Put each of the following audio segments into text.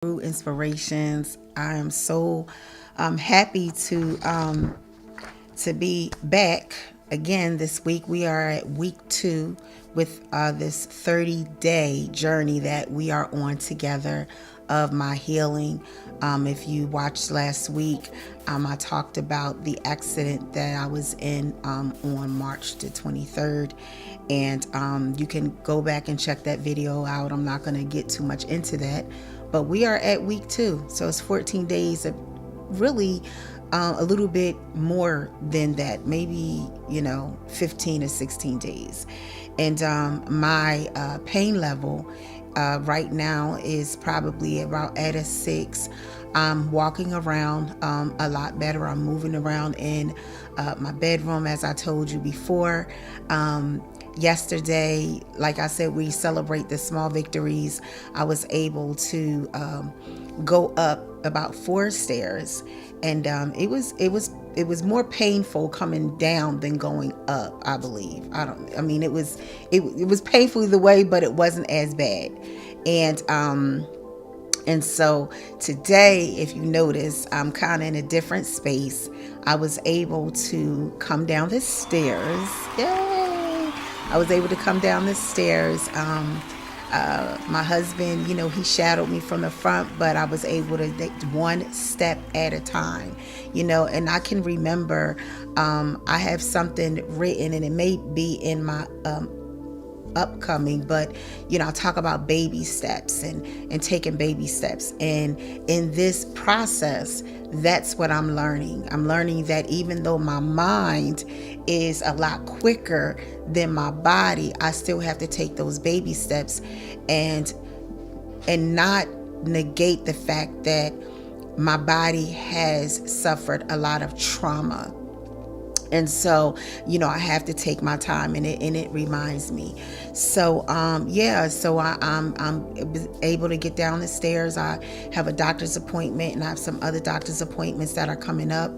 Inspirations. I am so happy to be back again this week. We are at week 2 with this 30-day journey that we are on together of my healing. If you watched last week, I talked about the accident that I was in on March the 23rd. And you can go back and check that video out. I'm not going to get too much into that. But we are at week 2. So it's 14 days of really a little bit more than that, maybe 15 or 16 days. And my pain level right now is probably about at a 6. I'm walking around a lot better. I'm moving around in my bedroom, as I told you before. Yesterday, like I said, we celebrate the small victories. I was able to go up about 4 stairs, and it was more painful coming down than going up. I believe. It was painful either way, but it wasn't as bad. And so today, if you notice, I'm kind of in a different space. I was able to come down the stairs. Yay! I was able to come down the stairs. My husband, he shadowed me from the front, but I was able to take one step at a time, and I can remember, I have something written, and it may be in my upcoming, but I talk about baby steps and taking baby steps, and in this process, that's what I'm learning. I'm learning that even though my mind is a lot quicker than my body, I still have to take those baby steps and not negate the fact that my body has suffered a lot of trauma. And so, I have to take my time, and it reminds me. So, I'm able to get down the stairs. I have a doctor's appointment, and I have some other doctor's appointments that are coming up.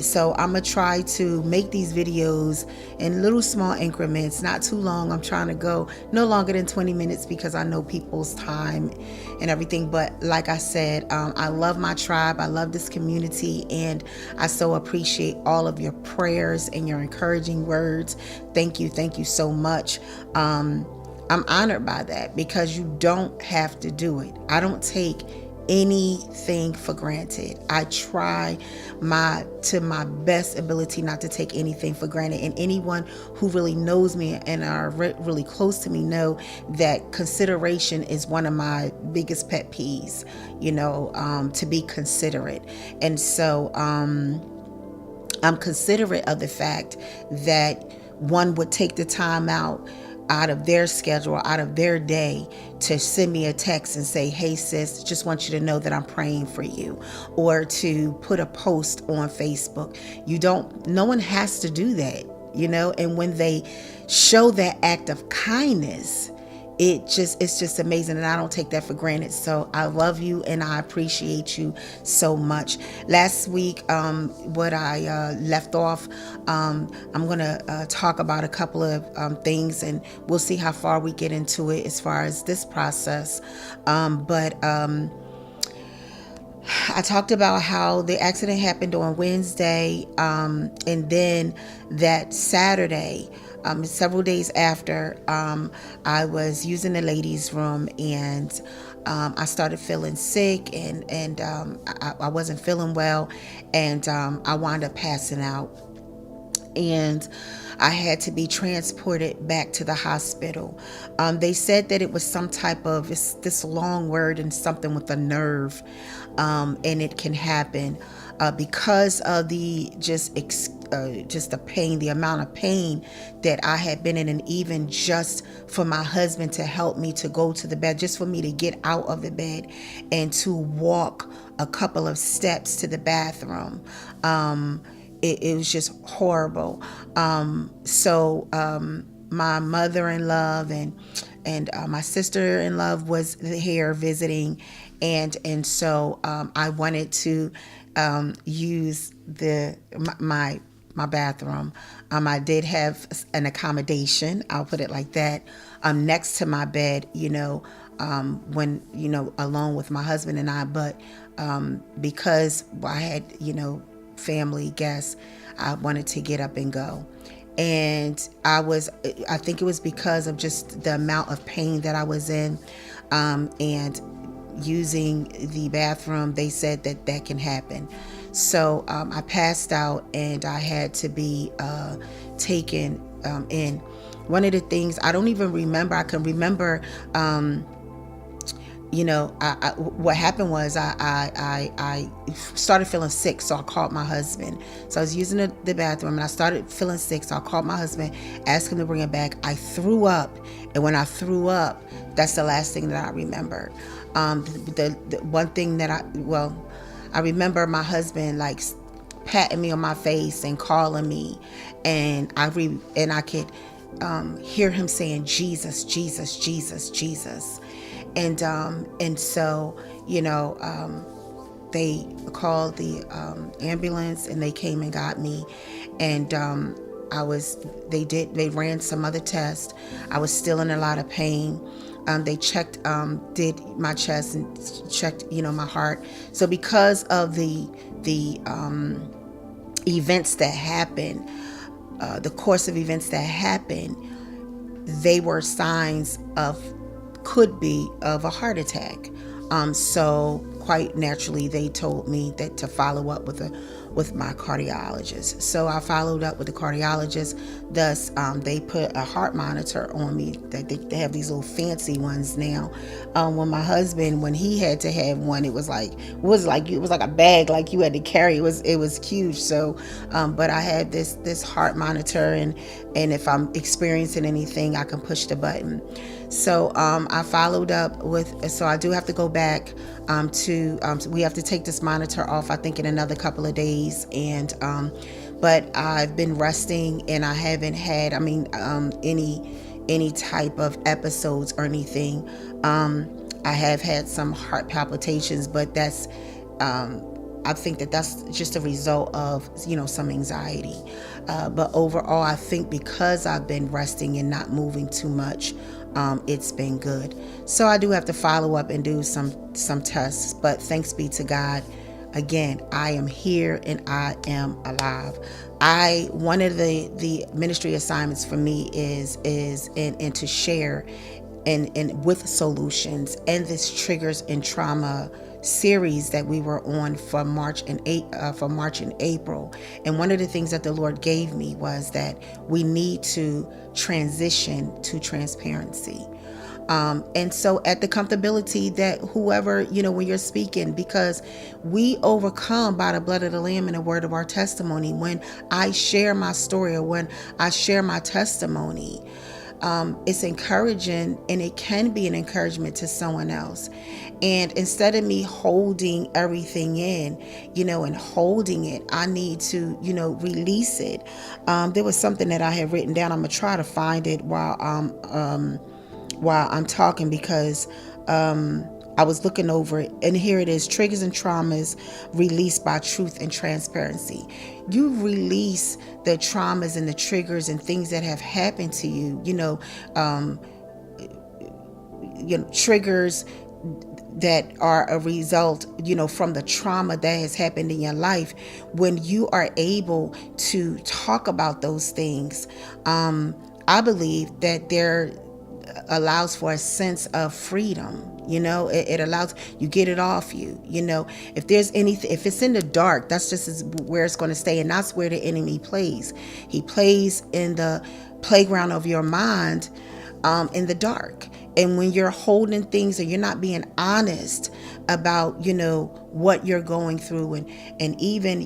So I'm going to try to make these videos in little small increments, not too long. I'm trying to go no longer than 20 minutes because I know people's time and everything. But like I said, I love my tribe. I love this community, and I so appreciate all of your prayers and your encouraging words. Thank you. Thank you so much. I'm honored by that because you don't have to do it. I don't take anything for granted. I try to my best ability not to take anything for granted. And anyone who really knows me and are really close to me know that consideration is one of my biggest pet peeves, to be considerate. And so I'm considerate of the fact that one would take the time out of their schedule, out of their day, to send me a text and say, hey sis, just want you to know that I'm praying for you, or to put a post on Facebook. No one has to do that, and when they show that act of kindness, it's just amazing, and I don't take that for granted. So I love you, and I appreciate you so much. Last week, what I left off, I'm gonna talk about a couple of things, and we'll see how far we get into it as far as this process. But I talked about how the accident happened on Wednesday, and then that Saturday, several days after, I was using the ladies' room, and I started feeling sick, and I wasn't feeling well, and I wound up passing out. And I had to be transported back to the hospital. They said that it was some type of, it's this long word and something with a nerve, and it can happen because of the just the pain, the amount of pain that I had been in, and even just for my husband to help me to go to the bed, just for me to get out of the bed and to walk a couple of steps to the bathroom. It was just horrible. So my mother-in-law and my sister-in-law was here visiting, and so I wanted to use my bathroom. I did have an accommodation, I'll put it like that, next to my bed, when, alone with my husband and I. But because I had, family guests, I wanted to get up and go. And I think it was because of just the amount of pain that I was in, and using the bathroom. They said that can happen. So I passed out, and I had to be taken in. One of the things I don't even remember, I can remember, what happened was I started feeling sick, so I called my husband. So I was using the bathroom, and I started feeling sick, so I called my husband, asked him to bring it back. I threw up, and when I threw up, that's the last thing that I remember. The one thing that I remember my husband like patting me on my face and calling me, and I could hear him saying Jesus, Jesus, Jesus, Jesus. And so, they called the ambulance, and they came and got me. And they ran some other tests. I was still in a lot of pain. They did my chest and checked, my heart. So because of the events that happened, the course of events that happened, they were signs could be of a heart attack. So quite naturally, they told me that to follow up with my cardiologist. So I followed up with the cardiologist. Thus, they put a heart monitor on me. They have these little fancy ones now. When my husband, when he had to have one, it was like a bag, like you had to carry. It was huge. So, but I had this heart monitor, and if I'm experiencing anything, I can push the button. So I followed up with, so I do have to go back we have to take this monitor off, I think, in another couple of days. And but I've been resting, and I haven't had, any type of episodes or anything. I have had some heart palpitations, but that's I think that's just a result of, some anxiety. But overall, I think because I've been resting and not moving too much, it's been good. So I do have to follow up and do some tests. But thanks be to God. Again, I am here and I am alive. One of the ministry assignments for me is and to share and with Soul-U-Tions and this triggers and trauma series that we were on for March and April. And one of the things that the Lord gave me was that we need to transition to transparency. And so at the comfortability that whoever, when you're speaking, because we overcome by the blood of the Lamb and the word of our testimony. When I share my story, or when I share my testimony, it's encouraging, and it can be an encouragement to someone else. And instead of me holding everything in, and holding it, I need to, release it. There was something that I had written down. I'm gonna try to find it while I'm talking, because I was looking over it, and here it is: triggers and traumas released by truth and transparency. You release the traumas and the triggers and things that have happened to you, triggers that are a result, from the trauma that has happened in your life. When you are able to talk about those things, I believe that there allows for a sense of freedom. It allows you, get it off you. If there's anything, if it's in the dark, that's just where it's going to stay. And that's where the enemy plays. He plays in the playground of your mind, in the dark. And when you're holding things and you're not being honest about, what you're going through, and even,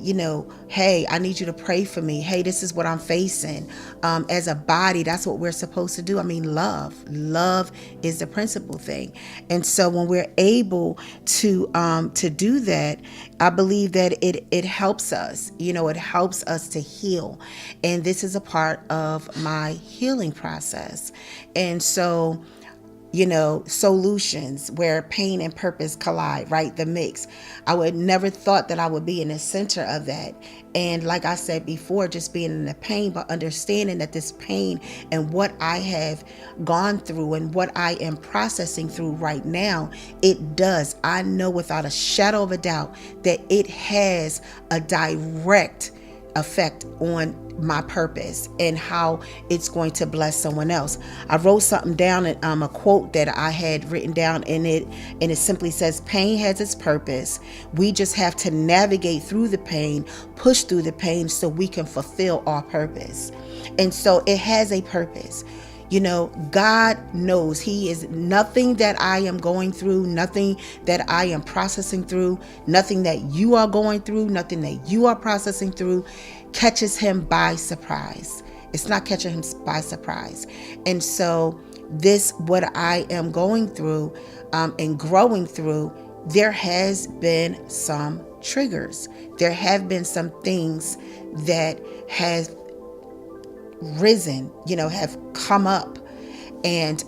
hey, I need you to pray for me. Hey, this is what I'm facing. As a body, that's what we're supposed to do. Love is the principal thing. And so when we're able to do that, I believe that it helps us, it helps us to heal. And this is a part of my healing process. And so Soul-U-Tions, where pain and purpose collide, right? The mix. I would never thought that I would be in the center of that. And like I said before, just being in the pain, but understanding that this pain and what I have gone through and what I am processing through right now, I know without a shadow of a doubt that it has a direct effect on my purpose and how it's going to bless someone else. I wrote something down, a quote that I had written down in it, and it simply says, pain has its purpose. We just have to navigate through the pain, push through the pain so we can fulfill our purpose. And so it has a purpose. God knows. He is nothing that I am going through, nothing that I am processing through, nothing that you are going through, nothing that you are processing through catches him by surprise. It's not catching him by surprise. And so what I am going through and growing through, there has been some triggers. There have been some things that have risen, have come up. And,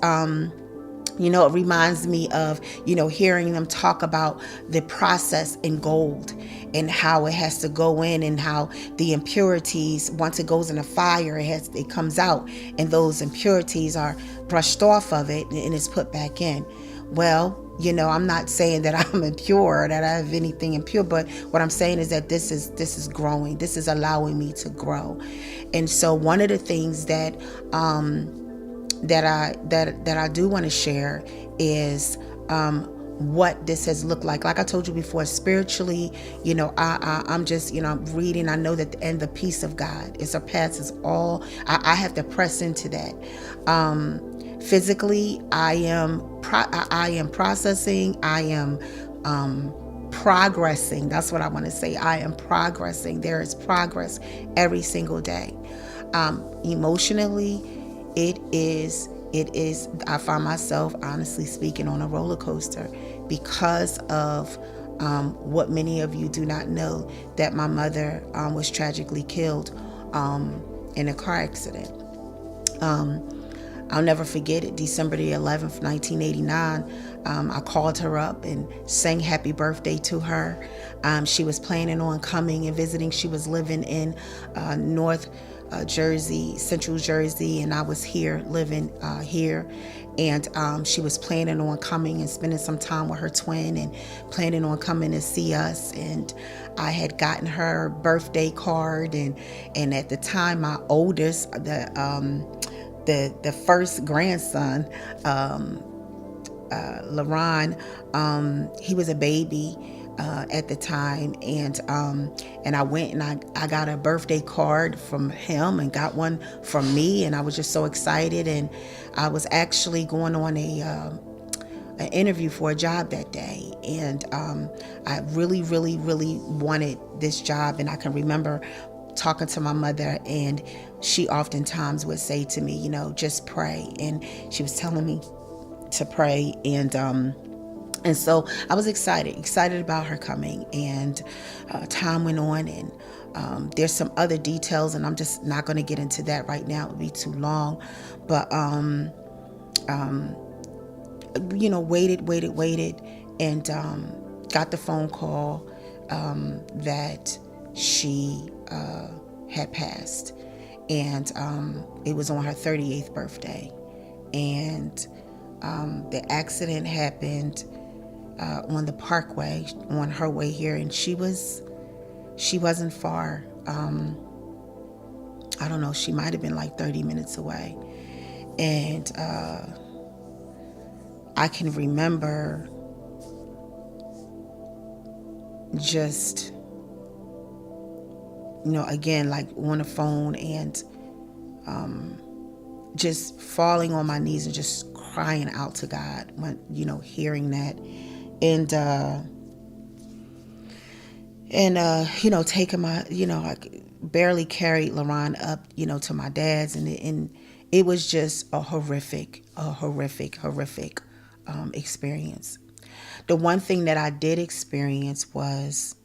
it reminds me of, hearing them talk about the process in gold and how it has to go in and how the impurities, once it goes in a fire, it comes out and those impurities are brushed off of it and it's put back in. Well, I'm not saying that I'm impure, that I have anything impure, but what I'm saying is that this is growing. This is allowing me to grow. And so one of the things that I do want to share is what this has looked like. Like I told you before, spiritually, I'm just, I'm reading. I know that the peace of God, it surpasses all. I have to press into that. Physically, I am processing. I am progressing. That's what I want to say. I am progressing. There is progress every single day. Emotionally, it is, I find myself, honestly speaking, on a roller coaster because of what many of you do not know, that my mother was tragically killed in a car accident. I'll never forget it. December the 11th, 1989. I called her up and sang happy birthday to her. She was planning on coming and visiting. She was living in North Jersey, Central Jersey, and I was here living here. And she was planning on coming and spending some time with her twin and planning on coming to see us. And I had gotten her birthday card, and at the time, my oldest, the first grandson, LaRon, he was a baby at the time, and I went and I got a birthday card from him and got one from me, and I was just so excited. And I was actually going on an interview for a job that day, and I really wanted this job. And I can remember talking to my mother, and she oftentimes would say to me, just pray. And she was telling me to pray, and so I was excited about her coming. And time went on, and there's some other details, and I'm just not going to get into that right now. It would be too long. But waited, and got the phone call that she had passed, and it was on her 38th birthday. And the accident happened on the parkway on her way here, and she wasn't far. I don't know, she might have been like 30 minutes away. And I can remember just, again, like on the phone, and just falling on my knees and just crying out to God when, hearing that. And taking my, I barely carried LaRon up, to my dad's, and it was just a horrific experience. The one thing that I did experience was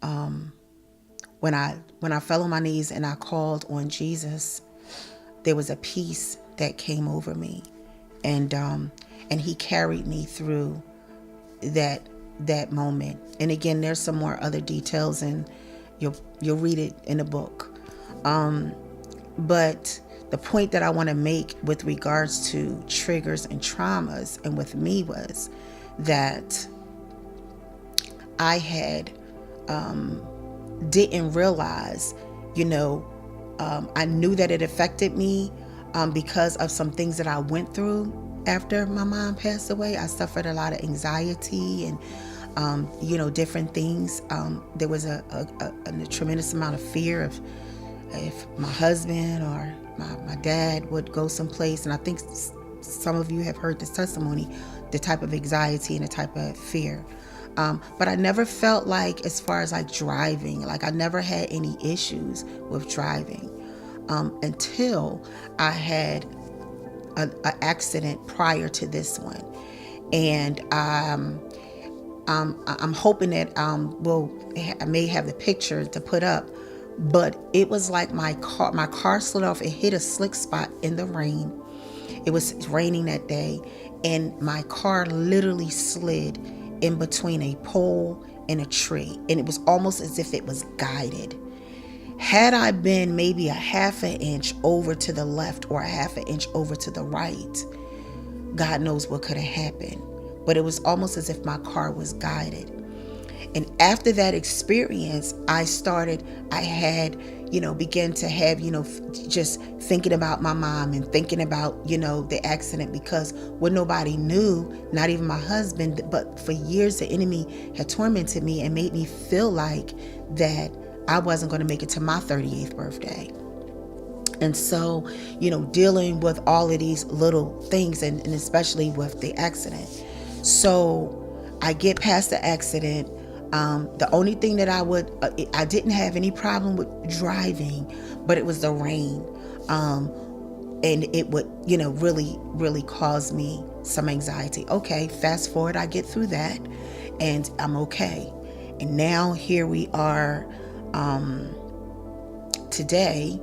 when I fell on my knees and I called on Jesus, there was a peace that came over me. And and he carried me through that moment. And again, there's some more other details, and you'll read it in the book. But the point that I want to make with regards to triggers and traumas, and with me, was that I had didn't realize, I knew that it affected me because of some things that I went through after my mom passed away. I suffered a lot of anxiety and different things. There was a tremendous amount of fear of if my husband or my dad would go someplace. And I think some of you have heard this testimony, the type of anxiety and the type of fear. But I never felt like, as far as like driving, like I never had any issues with driving until I had an accident prior to this one. And I'm hoping that I may have the picture to put up, but it was like my car slid off. It hit a slick spot in the rain. It was raining that day, and my car literally slid in between a pole and a tree, and it was almost as if it was guided. Had I been maybe a half an inch over to the left or a half an inch over to the right, God knows what could have happened. But it was almost as if my car was guided. And after that experience, began to have, just thinking about my mom and thinking about, the accident, because what nobody knew, not even my husband, but for years the enemy had tormented me and made me feel like that I wasn't going to make it to my 38th birthday. And so, dealing with all of these little things, and especially with the accident. So I get past the accident. The only thing that I didn't have any problem with driving, but it was the rain. And it would, really, really cause me some anxiety. Okay, fast forward, I get through that and I'm okay. And now here we are today,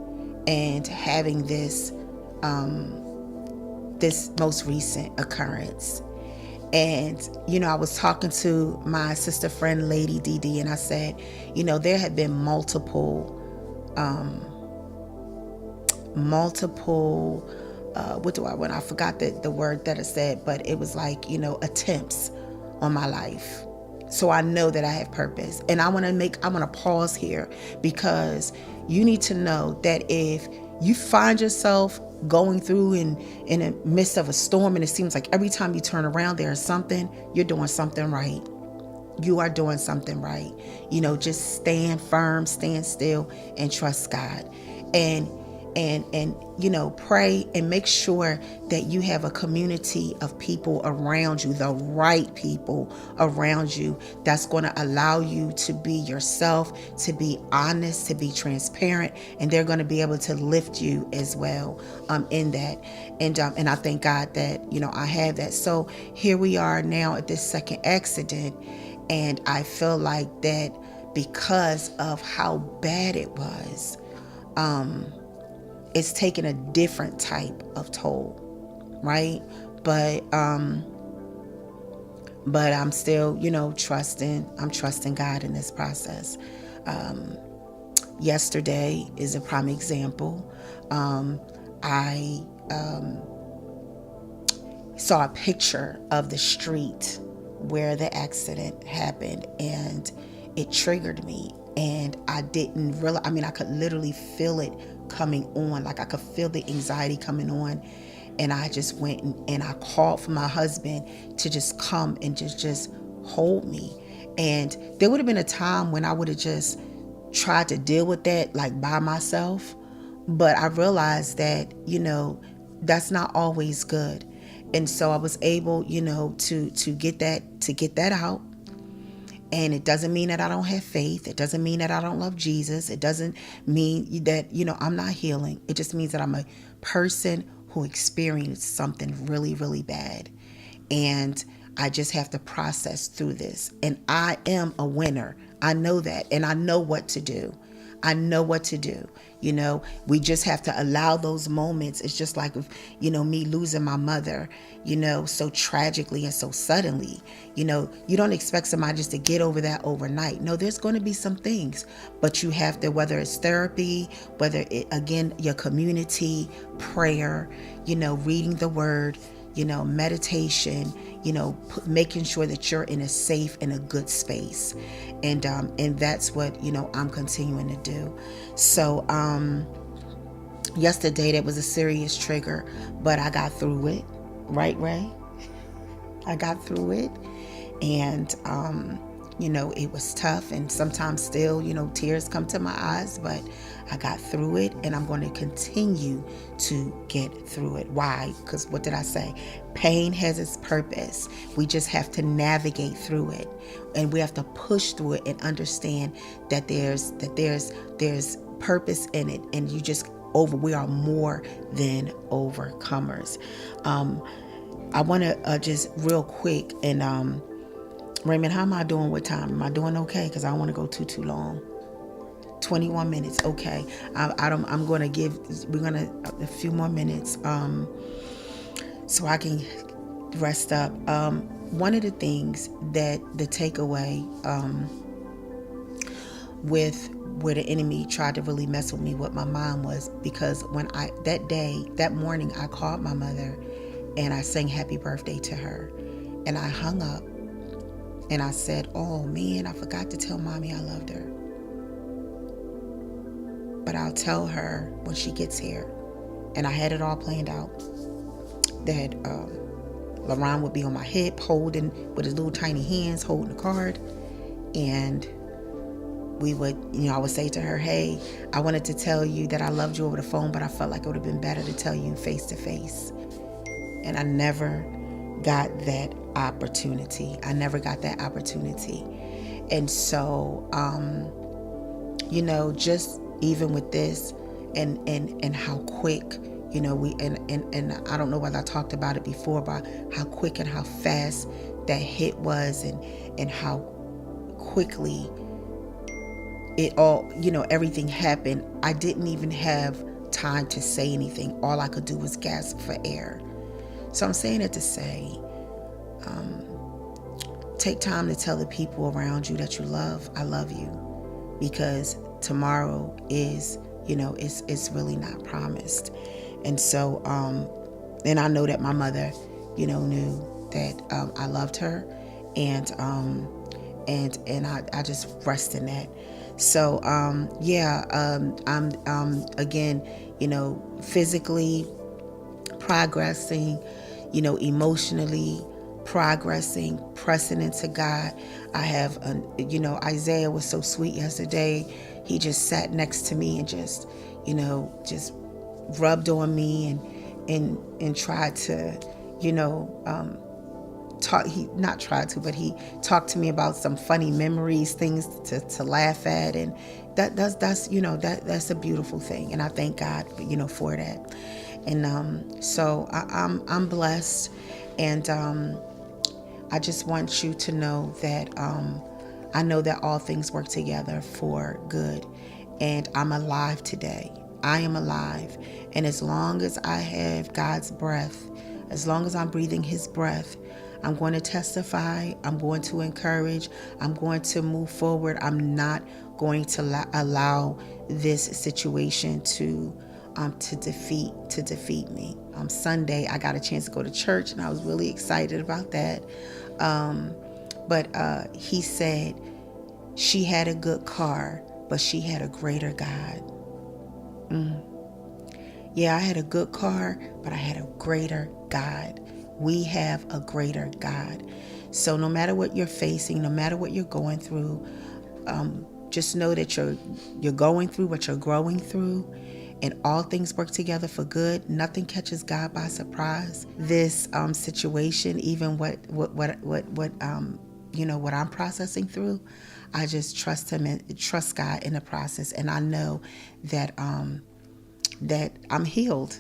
and having this most recent occurrence. And, I was talking to my sister friend, Lady Dee, and I said, there had been multiple, I forgot the word that I said, but it was like, attempts on my life. So I know that I have purpose. And I want to pause here, because you need to know that if you find yourself going through in the midst of a storm, and it seems like every time you turn around there is something, you're doing something right. You are doing something right. Just stand firm, stand still, and trust God. And pray, and make sure that you have a community of people around you, the right people around you, that's going to allow you to be yourself, to be honest, to be transparent, and they're going to be able to lift you as well in that. And I thank God that, I have that. So here we are now at this second accident, and I feel like that because of how bad it was, it's taken a different type of toll, right? But I'm still, trusting God in this process. Yesterday is a prime example. I saw a picture of the street where the accident happened, and it triggered me. And I didn't realize, I could literally feel it coming on. Like I could feel the anxiety coming on. And I just went and I called for my husband to just come and just hold me. And there would have been a time when I would have just tried to deal with that like by myself. But I realized that, that's not always good. And so I was able, to get that out. And it doesn't mean that I don't have faith. It doesn't mean that I don't love Jesus. It doesn't mean that, I'm not healing. It just means that I'm a person who experienced something really, really bad. And I just have to process through this. And I am a winner. I know that. And I know what to do. I know what to do. We just have to allow those moments. It's just like, me losing my mother, so tragically and so suddenly. You don't expect somebody just to get over that overnight. No, there's going to be some things, but you have to, whether it's therapy, whether it, again, your community, prayer, reading the word, meditation, making sure that you're in a safe and a good space. And that's what, I'm continuing to do. So, yesterday, that was a serious trigger, but I got through it. Right, Ray? I got through it. And, it was tough, and sometimes still, tears come to my eyes, but I got through it, and I'm going to continue to get through it. Why? Because what did I say? Pain has its purpose. We just have to navigate through it, and we have to push through it and understand that there's purpose in it, and we are more than overcomers. I want to just real quick, and Raymond, how am I doing with time? Am I doing okay? Because I don't want to go too long. 21 minutes. Okay. I'm going to we're going to a few more minutes so I can rest up. One of the things that the takeaway with where the enemy tried to really mess with me with my mom was because when that morning, I called my mother and I sang happy birthday to her, and I hung up. And I said, oh man, I forgot to tell mommy I loved her. But I'll tell her when she gets here. And I had it all planned out. That LaRon would be on my hip, holding with his little tiny hands, holding the card. And we would, I would say to her, hey, I wanted to tell you that I loved you over the phone, but I felt like it would have been better to tell you face to face. And I never got that opportunity. And so, just even with this and how quick, we, and I don't know whether I talked about it before, but how quick and how fast that hit was, and how quickly it all, everything happened. I didn't even have time to say anything. All I could do was gasp for air. So I'm saying it to say, take time to tell the people around you that you love, I love you, because tomorrow is, it's really not promised. And so, and I know that my mother, knew that I loved her, and I just rest in that. So, I'm again, physically progressing, emotionally progressing, pressing into God. I have, Isaiah was so sweet yesterday. He just sat next to me and just rubbed on me and tried to, talk. But he talked to me about some funny memories, things to laugh at, and that's a beautiful thing, and I thank God, for that. And so I'm blessed, and I just want you to know that I know that all things work together for good, and I'm alive today. I am alive, and as long as I have God's breath, as long as I'm breathing His breath, I'm going to testify. I'm going to encourage. I'm going to move forward. I'm not going to allow this situation to defeat me. Sunday, I got a chance to go to church, and I was really excited about that. But he said she had a good car, but she had a greater God. Yeah, I had a good car, but I had a greater God. We have a greater God. So no matter what you're facing, no matter what you're going through, just know that you're going through what you're growing through, and all things work together for good. Nothing catches God by surprise. This situation, even what I'm processing through, I just trust Him and trust God in the process, and I know that that I'm healed.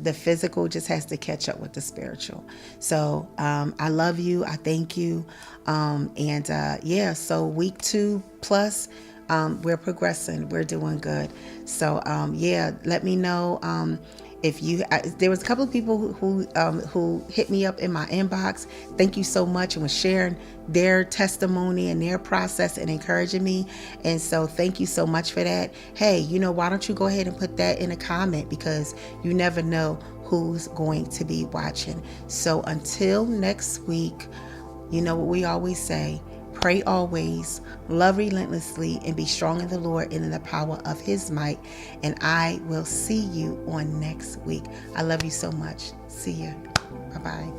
The physical just has to catch up with the spiritual. So I love you. I thank you. So week 2 plus, we're progressing. We're doing good. So yeah, let me know. If you, there was a couple of people who hit me up in my inbox. Thank you so much, and was sharing their testimony and their process and encouraging me. And so thank you so much for that. Hey, why don't you go ahead and put that in a comment, because you never know who's going to be watching. So until next week, you know what we always say: pray always, love relentlessly, and be strong in the Lord and in the power of his might. And I will see you on next week. I love you so much. See you. Bye-bye.